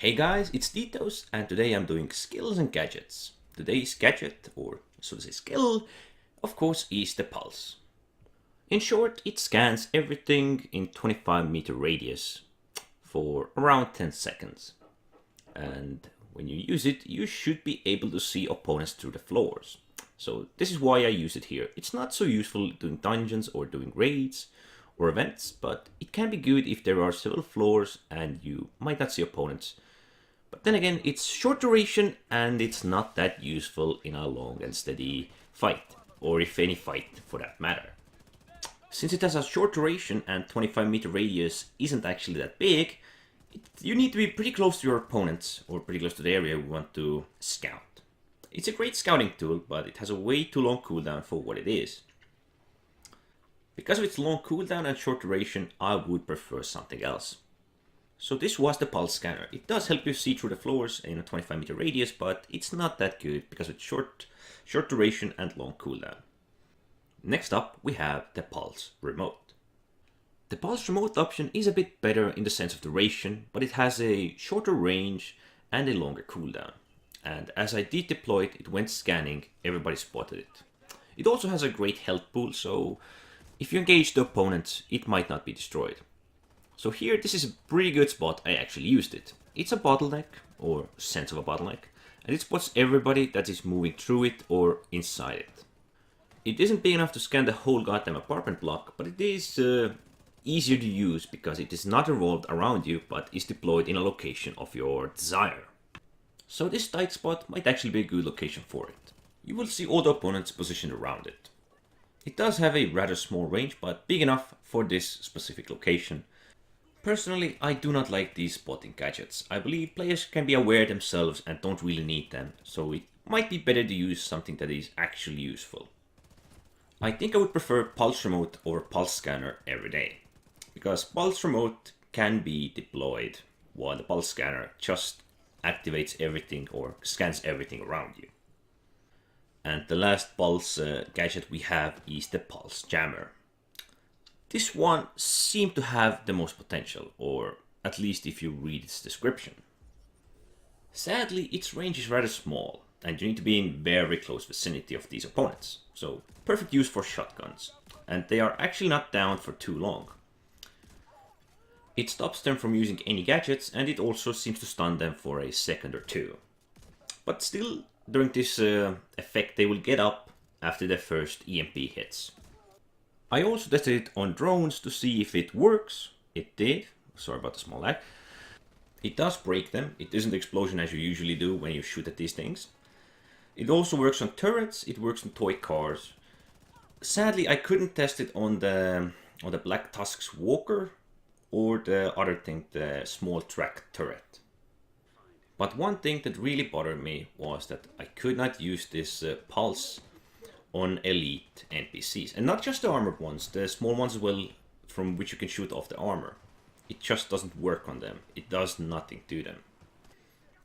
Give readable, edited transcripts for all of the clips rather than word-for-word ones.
Hey guys, it's Titos, and today I'm doing skills and gadgets. Today's gadget, or so to say skill, of course, is the pulse. In short, it scans everything in 25-meter radius for around 10 seconds. And when you use it, you should be able to see opponents through the floors. So this is why I use it here. It's not so useful doing dungeons or doing raids or events, but it can be good if there are several floors and you might not see opponents. But then again, it's short duration and it's not that useful in a long and steady fight, or if any fight for that matter. Since it has a short duration and 25-meter radius isn't actually that big, you need to be pretty close to your opponents, or pretty close to the area you want to scout. It's a great scouting tool, but it has a way too long cooldown for what it is. Because of its long cooldown and short duration, I would prefer something else. So this was the pulse scanner. It does help you see through the floors in a 25-meter radius, but it's not that good because of its short duration and long cooldown. Next up, we have the pulse remote. The pulse remote option is a bit better in the sense of duration, but it has a shorter range and a longer cooldown. And as I did deploy it, it went scanning, everybody spotted it. It also has a great health pool, so if you engage the opponents, it might not be destroyed. So here, this is a pretty good spot. I actually used it. It's a bottleneck, or sense of a bottleneck, and it spots everybody that is moving through it or inside it. It isn't big enough to scan the whole goddamn apartment block, but it is easier to use because it is not revolved around you, but is deployed in a location of your desire. So this tight spot might actually be a good location for it. You will see all the opponents positioned around it. It does have a rather small range, but big enough for this specific location. Personally, I do not like these spotting gadgets. I believe players can be aware themselves and don't really need them, so it might be better to use something that is actually useful. I think I would prefer Pulse Remote over Pulse Scanner every day, because Pulse Remote can be deployed while the Pulse Scanner just activates everything or scans everything around you. And the last Pulse gadget we have is the Pulse Jammer. This one seemed to have the most potential, or at least if you read its description. Sadly, its range is rather small, and you need to be in very close vicinity of these opponents, so perfect use for shotguns, and they are actually not down for too long. It stops them from using any gadgets, and it also seems to stun them for a second or two. But still, during this effect they will get up after their first EMP hits. I also tested it on drones to see if it works. It did. Sorry about the small lag. It does break them. It isn't an explosion as you usually do when you shoot at these things. It also works on turrets. It works on toy cars. Sadly, I couldn't test it on the Black Tusk's walker or the other thing, the small track turret. But one thing that really bothered me was that I could not use this pulse on elite NPCs. And not just the armored ones, the small ones as well, from which you can shoot off the armor. It just doesn't work on them. It does nothing to them.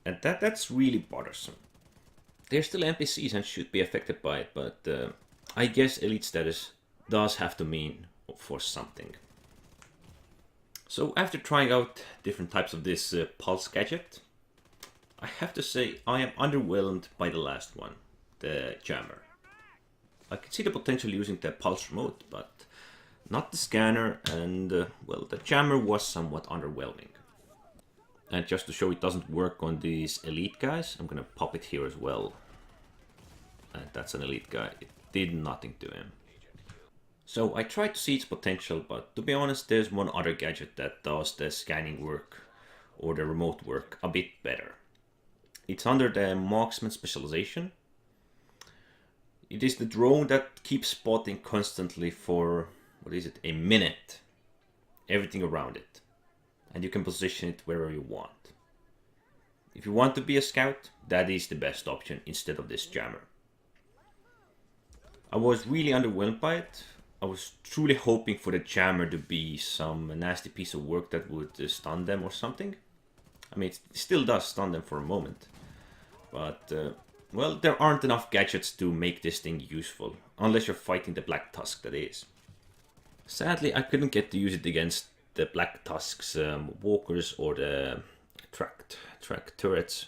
And that's really bothersome. They're still NPCs and should be affected by it, but I guess elite status does have to mean for something. So after trying out different types of this pulse gadget, I have to say I am underwhelmed by the last one, the jammer. I can see the potential using the pulse remote, but not the scanner, and well, the jammer was somewhat underwhelming. And just to show it doesn't work on these elite guys, I'm gonna pop it here as well. And that's an elite guy. It did nothing to him. So I tried to see its potential, but to be honest, there's one other gadget that does the scanning work or the remote work a bit better. It's under the marksman specialization. It is the drone that keeps spotting constantly for, what is it, a minute. Everything around it. And you can position it wherever you want. If you want to be a scout, that is the best option instead of this jammer. I was really underwhelmed by it. I was truly hoping for the jammer to be some nasty piece of work that would stun them or something. I mean, it still does stun them for a moment. But well, there aren't enough gadgets to make this thing useful, unless you're fighting the Black Tusk, that is. Sadly, I couldn't get to use it against the Black Tusk's walkers or the tracked track turrets.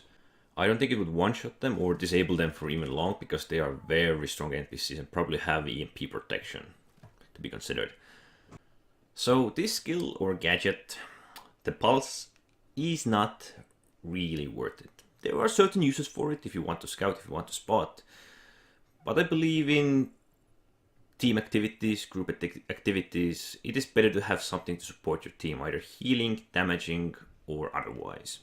I don't think it would one-shot them or disable them for even long, because they are very strong NPCs and probably have EMP protection to be considered. So this skill or gadget, the pulse, is not really worth it. There are certain uses for it if you want to scout, if you want to spot, but I believe in team activities, group activities, it is better to have something to support your team, either healing, damaging, or otherwise.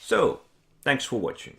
So, thanks for watching.